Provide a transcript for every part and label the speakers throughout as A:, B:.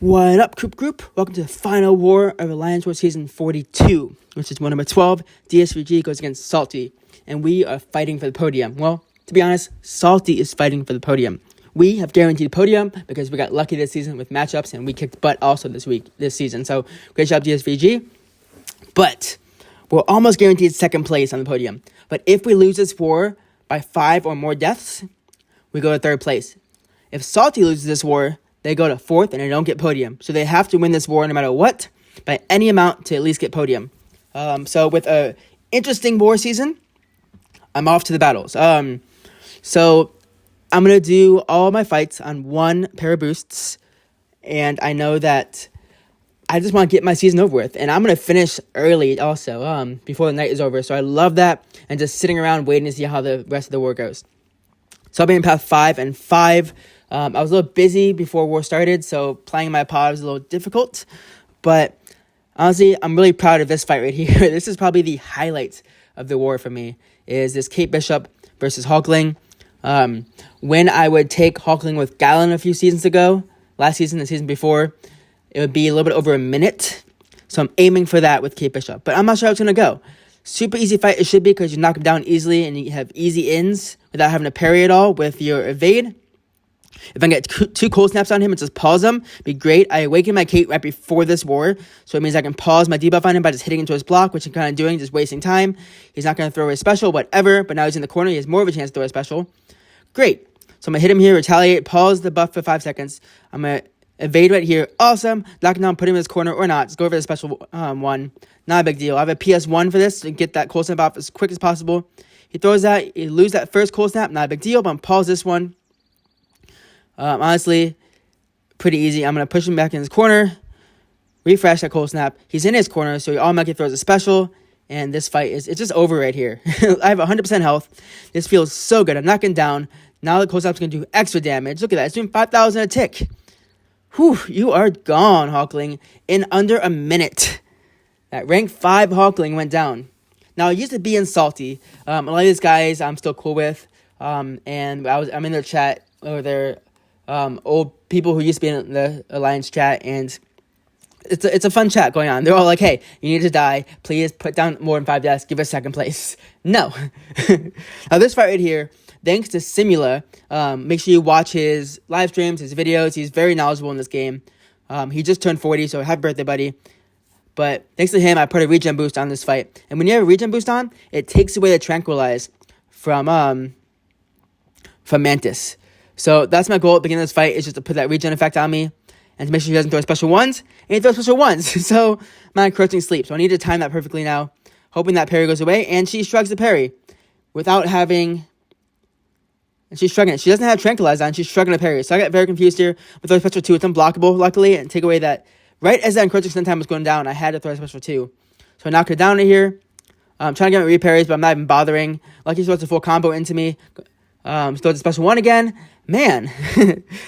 A: What up, group? Welcome to the final war of Alliance War Season 42, which is war number 12. DSVG goes against Salty, and we are fighting for the podium. Well, to be honest, Salty is fighting for the podium. We have guaranteed podium because we got lucky this season with matchups, and we kicked butt also this season. So, great job, DSVG. But we're almost guaranteed second place on the podium. But if we lose this war by 5 or more deaths, we go to third place. If Salty loses this war, they go to fourth and they don't get podium. So they have to win this war no matter what, by any amount to at least get podium. So with a interesting war season, I'm off to the battles. So I'm going to do all my fights on one pair of boosts. And I know that I just want to get my season over with. And I'm going to finish early also, before the night is over. So I love that. And just sitting around waiting to see how the rest of the war goes. So I'll be in path 5 and 5. I was a little busy before war started, so playing my pod was a little difficult. But honestly, I'm really proud of this fight right here. This is probably the highlight of the war for me, is this Kate Bishop versus Hulkling. When I would take Hulkling with Gallon a few seasons ago, last season, the season before, it would be a little bit over a minute. So I'm aiming for that with Kate Bishop. But I'm not sure how it's going to go. Super easy fight it should be because you knock him down easily and you have easy ins without having to parry at all with your evade. If I can get two Coldsnaps on him and just pause him, be great. I awakened my Kate right before this war, so it means I can pause my debuff on him by just hitting into his block, which I'm kind of doing, just wasting time. He's not going to throw a special, whatever, but now he's in the corner. He has more of a chance to throw a special. Great. So I'm going to hit him here, retaliate, pause the buff for 5 seconds. I'm going to evade right here. Awesome. Knock him down, put him in his corner or not. Just go over the special one. Not a big deal. I have a PS1 for this to get that Coldsnap off as quick as possible. He throws that. You lose that first Coldsnap. Not a big deal, but I'm going to pause this one. Honestly, pretty easy. I'm going to push him back in his corner, refresh that Coldsnap. He's in his corner, so he automatically throws a special, and this fight it's just over right here. I have 100% health. This feels so good. I'm knocking down. Now the Coldsnap's going to do extra damage. Look at that. It's doing 5,000 a tick. Whew, you are gone, Hulkling, in under a minute. That rank 5 Hulkling went down. Now, I used to be in Salty. A lot of these guys I'm still cool with, and I'm in their chat over there. Old people who used to be in the Alliance chat, and it's a fun chat going on. They're all like, hey, you need to die. Please put down more than 5 deaths. Give us second place. No. Now, this fight right here, thanks to Simula, make sure you watch his live streams, his videos. He's very knowledgeable in this game. He just turned 40, so happy birthday, buddy. But thanks to him, I put a regen boost on this fight. And when you have a regen boost on, it takes away the tranquilize from mantis. So that's my goal at the beginning of this fight, is just to put that regen effect on me and to make sure he doesn't throw special ones. And he throws special ones. So my encroaching sleep. So I need to time that perfectly now, hoping that parry goes away. And she shrugs the parry without having... And she's shrugging it. She doesn't have tranquilize on. She's shrugging the parry. So I got very confused here with those special 2. It's unblockable, luckily, and take away that... Right as that encroaching stun time was going down, I had to throw a special 2. So I knocked her down to here. I'm trying to get my reparries, but I'm not even bothering. Lucky she throws a full combo into me. Throws a special 1 again. Man,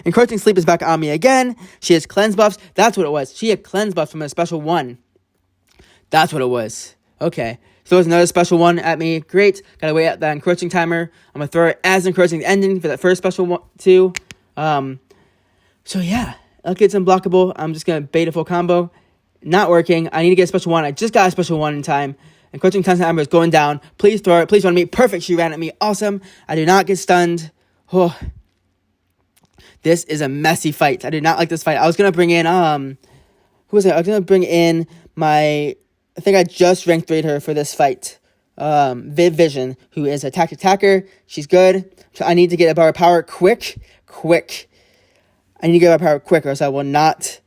A: encroaching sleep is back on me again. She has cleanse buffs. That's what it was. She had cleanse buffs from a special 1. That's what it was. Okay. So there's another special 1 at me. Great. Gotta wait out that encroaching timer. I'm gonna throw it as encroaching ending for that first special 2. So yeah. Lucky it's unblockable. I'm just gonna bait a full combo. Not working. I need to get a special 1. I just got a special 1 in time. Encroaching timer is going down. Please throw it. Please run me. Perfect. She ran at me. Awesome. I do not get stunned. Oh. This is a messy fight. I did not like this fight. I was going to bring in, who was it? I was going to bring in I think I just rank 3'd her for this fight. Viv Vision, who is a tactic attacker. She's good. So I need to get a bar of power quick. I need to get a bar of power quick or else I will not.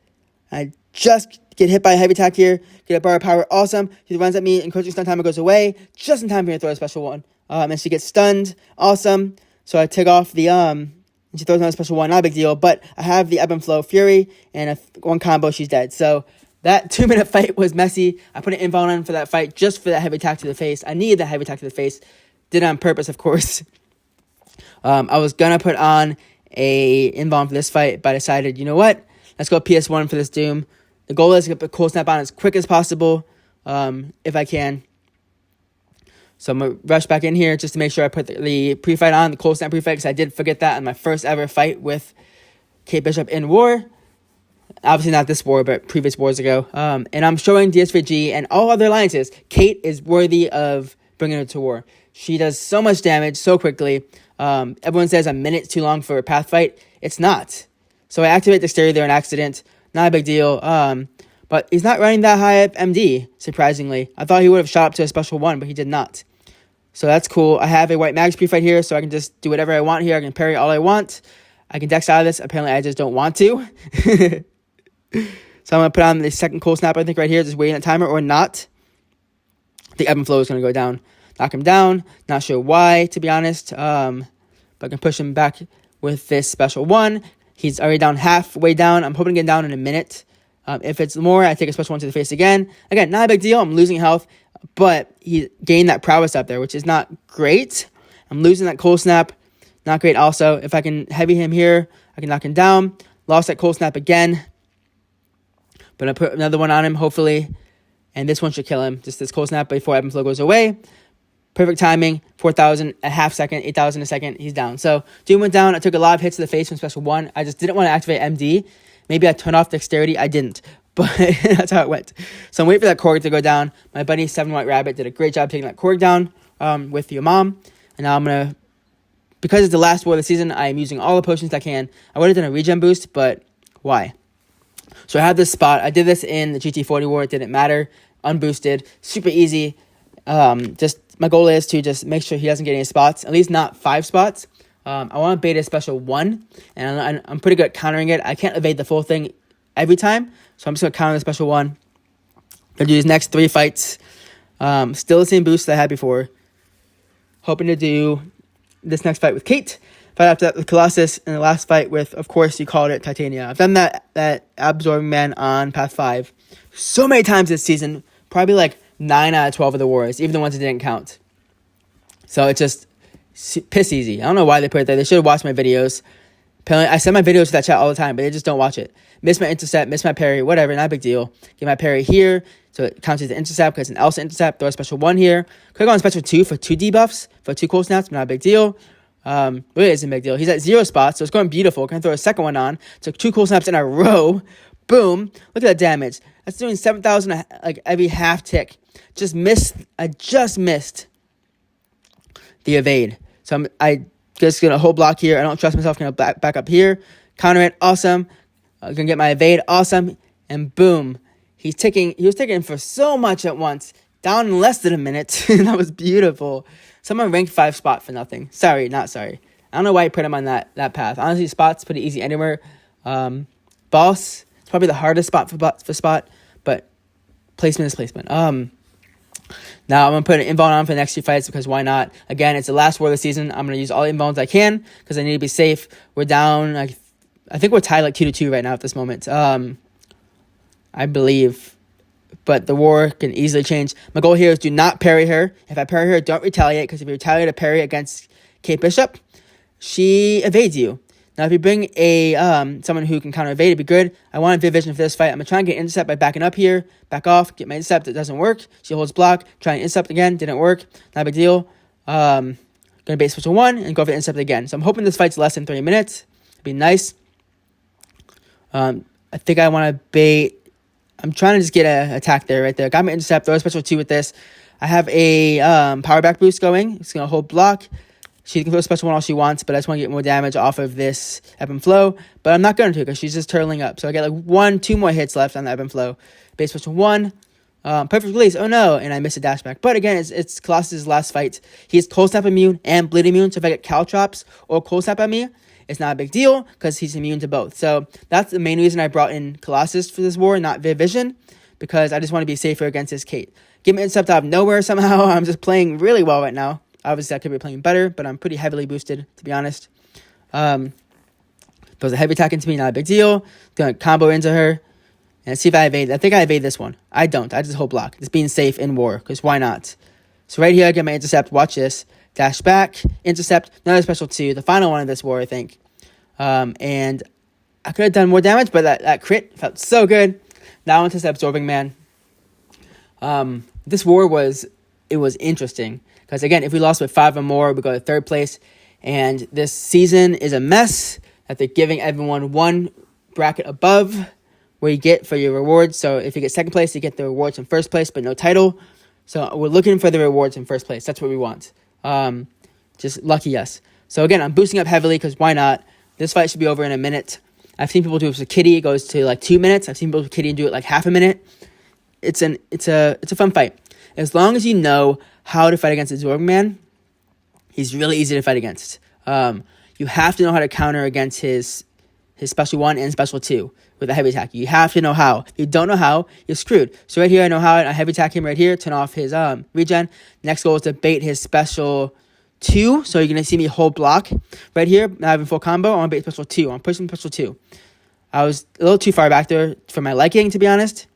A: I just get hit by a heavy attack here. Get a bar of power. Awesome. She runs at me. Encroaching stun timer goes away. Just in time for me to throw a special 1. And she gets stunned. Awesome. So I take off the, and she throws another special 1, not a big deal, but I have the Ebb and Flow Fury, and one combo, she's dead. So that 2-minute fight was messy. I put an invuln on for that fight, just for that heavy attack to the face. I needed that heavy attack to the face. Did it on purpose, of course. I was going to put on a invuln for this fight, but I decided, you know what? Let's go PS1 for this Doom. The goal is to get the Coldsnap on as quick as possible, if I can. So I'm going to rush back in here just to make sure I put the pre-fight on, the Coldsnap pre-fight, because I did forget that in my first ever fight with Kate Bishop in War. Obviously not this war, but previous wars ago. And I'm showing DSVG and all other alliances. Kate is worthy of bringing her to war. She does so much damage so quickly. Everyone says a minute's too long for a path fight. It's not. So I activate Dexterity there on accident. Not a big deal. But he's not running that high up MD, surprisingly. I thought he would have shot up to a special 1, but he did not. So that's cool. I have a white mag pre-fight here, so I can just do whatever I want here. I can parry all I want. I can dex out of this. Apparently, I just don't want to. So I'm going to put on the second Coldsnap, I think, right here. Just waiting a timer or not. The ebb and flow is going to go down. Knock him down. Not sure why, to be honest. But I can push him back with this special 1. He's already down halfway down. I'm hoping to get down in a minute. If it's more, I take a special 1 to the face again. Again, not a big deal. I'm losing health. But he gained that prowess up there, which is not great. I'm losing that Coldsnap. Not great also. If I can heavy him here, I can knock him down. Lost that Coldsnap again. But I put another one on him, hopefully. And this one should kill him. Just this Coldsnap before ebb and flow goes away. Perfect timing. 4,000 a half second. 8,000 a second. He's down. So Doom went down. I took a lot of hits to the face from special 1. I just didn't want to activate MD. Maybe I turned off Dexterity. I didn't. But that's how it went. So I'm waiting for that Korg to go down. My buddy 7 White Rabbit did a great job taking that Korg down with your mom. And now I'm going to, because it's the last war of the season, I'm using all the potions I can. I would have done a regen boost, but why? So I have this spot. I did this in the GT40 war. It didn't matter. Unboosted. Super easy. Just my goal is to just make sure he doesn't get any spots. At least not 5 spots. I want to bait a special 1. And I'm pretty good at countering it. I can't evade the full thing every time. So I'm just going to counter the special 1. Going to do these next 3 fights. Still the same boost that I had before. Hoping to do this next fight with Kate. Fight after that with Colossus. And the last fight with, of course, you called it Titania. I've done that Absorbing Man on Path 5 so many times this season. Probably like 9 out of 12 of the wars. Even the ones that didn't count. So it's just piss easy. I don't know why they put it there. They should have watched my videos. Apparently, I send my videos to that chat all the time, but they just don't watch it. Miss my intercept, miss my parry, whatever, not a big deal. Get my parry here, so it counts as the intercept because it's an Elsa intercept. Throw a special 1 here. Could go on special 2 for 2 debuffs, for 2 cold snaps, not a big deal. Really isn't a big deal. He's at 0 spots, so it's going beautiful. Can throw a second one on. Took 2 cold snaps in a row. Boom. Look at that damage. That's doing 7,000 like every half tick. I just missed the evade. So I just going to hold block here. I don't trust myself. Going to back up here. Counter it. Awesome. Going to get my evade. Awesome. And boom. He was taking for so much at once. Down in less than a minute. That was beautiful. Someone ranked 5 spot for nothing. Sorry, not sorry. I don't know why I put him on that path. Honestly, spot's pretty easy anywhere. Boss, it's probably the hardest spot for spot. But placement is placement. Now I'm going to put an invuln on for the next 2 fights because why not? Again, it's the last war of the season. I'm going to use all the invulns I can because I need to be safe. We're down, I think we're tied like 2-2 right now at this moment. I believe. But the war can easily change. My goal here is do not parry her. If I parry her, don't retaliate because if you retaliate a parry against Kate Bishop, she evades you. Now, if you bring a someone who can counter evade, it'd be good. I want Vivid Vision for this fight. I'm going to try and get intercept by backing up here. Back off. Get my intercept. It doesn't work. She holds block. Try and intercept again. Didn't work. Not a big deal. Going to bait special 1 and go for the intercept again. So I'm hoping this fight's less than 30 minutes. It'd be nice. I think I want to bait. I'm trying to just get an attack there, right there. Got my intercept. Throw a special 2 with this. I have a power back boost going. It's going to hold block. She can throw a special 1 all she wants, but I just want to get more damage off of this ebb and flow. But I'm not going to because she's just turtling up. So I get like 2 more hits left on the ebb and flow. Base special 1. Perfect release. Oh no. And I missed a dash back. But again, it's Colossus' last fight. He's Coldsnap immune and bleed immune. So if I get Caltrops or Coldsnap on me, it's not a big deal because he's immune to both. So that's the main reason I brought in Colossus for this war, not Vivid Vision, because I just want to be safer against his Kate. Give me intercept out of nowhere somehow. I'm just playing really well right now. Obviously, I could be playing better, but I'm pretty heavily boosted, to be honest. Throws a heavy attack into me, not a big deal. Gonna combo into her and see if I evade. I think I evade this one. I don't. I just hold block. Just being safe in war, because why not? So right here, I get my intercept. Watch this. Dash back, intercept, another special 2. The final one of this war, I think. And I could have done more damage, but that crit felt so good. Now into the Absorbing Man. This war was interesting. Because, again, if we lost with 5 or more, we go to 3rd place. And this season is a mess that they're giving everyone 1 bracket above where you get for your rewards. So if you get second place, you get the rewards in first place, but no title. So we're looking for the rewards in first place. That's what we want. Just lucky us. So again, I'm boosting up heavily because why not? This fight should be over in a minute. I've seen people do it with Kitty. It goes to like 2 minutes. I've seen people with Kitty do it like half a minute. It's a fun fight. As long as you know how to fight against a Zorgman, he's really easy to fight against. You have to know how to counter against his special 1 and special 2 with a heavy attack. You have to know how. If you don't know how, you're screwed. So right here, I know how. I heavy attack him right here, turn off his regen. Next goal is to bait his special 2. So you're going to see me hold block. Right here, I'm having full combo. I want to bait special 2. I'm pushing special 2. I was a little too far back there for my liking, to be honest.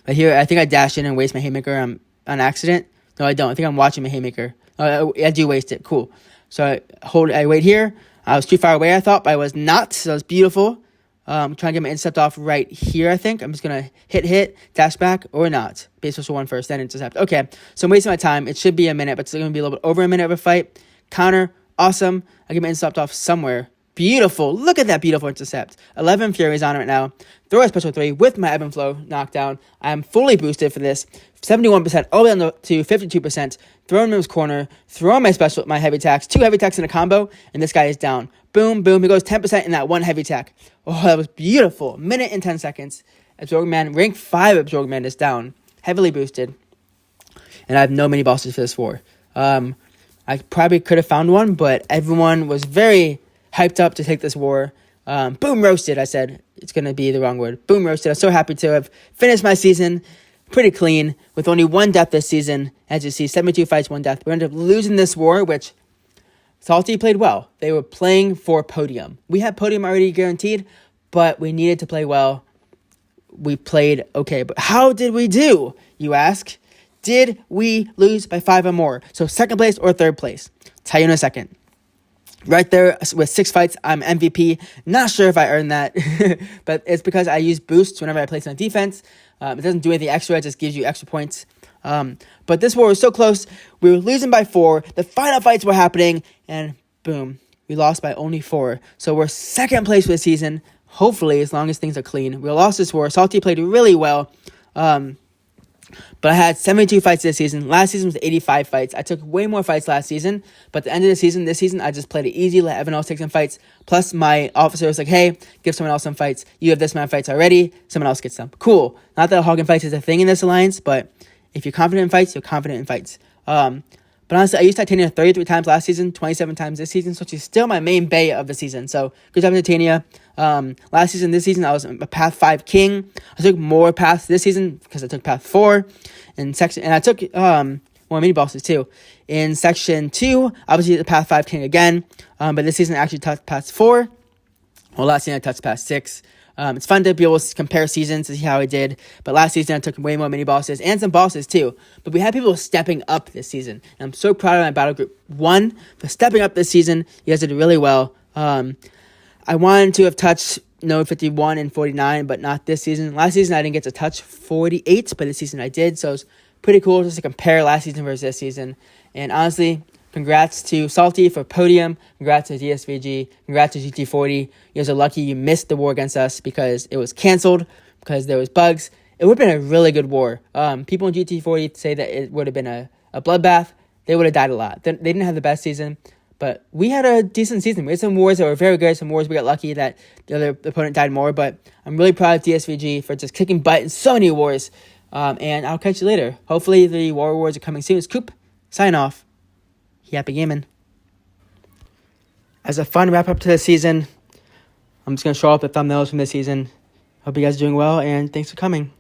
A: Right here, I think I dash in and waste my haymaker on accident. No, I don't. I think I'm watching my haymaker. I do waste it. Cool. So I wait here. I was too far away, I thought, but I was not. So it's beautiful. I'm trying to get my intercept off right here, I think. I'm just going to hit, dash back, or not. Base special 1 first, then intercept. Okay, so I'm wasting my time. It should be a minute, but it's going to be a little bit over a minute of a fight. Counter, awesome. I get my intercept off somewhere. Beautiful. Look at that beautiful intercept. 11 Furies on it right now. Throw a special 3 with my ebb and flow knockdown. I'm fully boosted for this. 71% all the way up to 52%. Throwing him in his corner. Throwing my heavy attacks. 2 heavy attacks in a combo. And this guy is down. Boom, boom. He goes 10% in that 1 heavy attack. Oh, that was beautiful. Minute and 10 seconds. Absorbman, rank 5 Absorbman is down. Heavily boosted. And I have no mini bosses for this war. I probably could have found one, but everyone was very hyped up to take this war. Boom roasted, I said. It's going to be the wrong word. Boom roasted. I'm so happy to have finished my season pretty clean with only 1 death this season. As you see, 72 fights, 1 death. We ended up losing this war, which Salty played well. They were playing for Podium. We had Podium already guaranteed, but we needed to play well. We played okay. But how did we do, you ask? Did we lose by 5 or more? So second place or third place? Tell you in a second. Right there with 6 fights, I'm MVP. Not sure if I earned that, but it's because I use boosts whenever I place on defense. It doesn't do anything extra. It just gives you extra points. But this war was so close. We were losing by 4. The final fights were happening, and boom, we lost by only 4. So we're second place for the season, hopefully, as long as things are clean. We lost this war. Salty played really well. But I had 72 fights this season. Last season was 85 fights. I took way more fights last season. But at the end of the season, this season, I just played it easy, let everyone else take some fights. Plus, my officer was like, hey, give someone else some fights. You have this amount of fights already. Someone else gets them. Cool. Not that hogging fights is a thing in this alliance, but if you're confident in fights, you're confident in fights. But honestly, I used Titania 33 times last season, 27 times this season, so she's still my main bay of the season. So, good job, Titania. Last season, this season, I was a Path 5 King. I took more paths this season because I took Path 4. And I took more mini bosses too. In Section 2, obviously the Path 5 King again. But this season I actually touched Path 4. Well, last season I touched Path 6. It's fun to be able to compare seasons to see how I did. But last season I took way more mini bosses and some bosses too. But we had people stepping up this season. And I'm so proud of my Battle Group 1 for stepping up this season. You guys did really well. I wanted to have touched 51 and 49, but not this season. Last season I didn't get to touch 48, but this season I did. So it's pretty cool just to compare last season versus this season. And honestly, congrats to Salty for Podium. Congrats to DSVG. Congrats to GT40. You guys are lucky you missed the war against us because it was canceled because there was bugs. It would have been a really good war. People in GT40 say that it would have been a bloodbath. They would have died a lot. They didn't have the best season. But we had a decent season. We had some wars that were very good. Some wars we got lucky that the other opponent died more. But I'm really proud of DSVG for just kicking butt in so many wars. And I'll catch you later. Hopefully the war awards are coming soon. Scoop, sign off. Happy gaming. As a fun wrap up to the season, I'm just going to show off the thumbnails from this season. Hope you guys are doing well, and thanks for coming.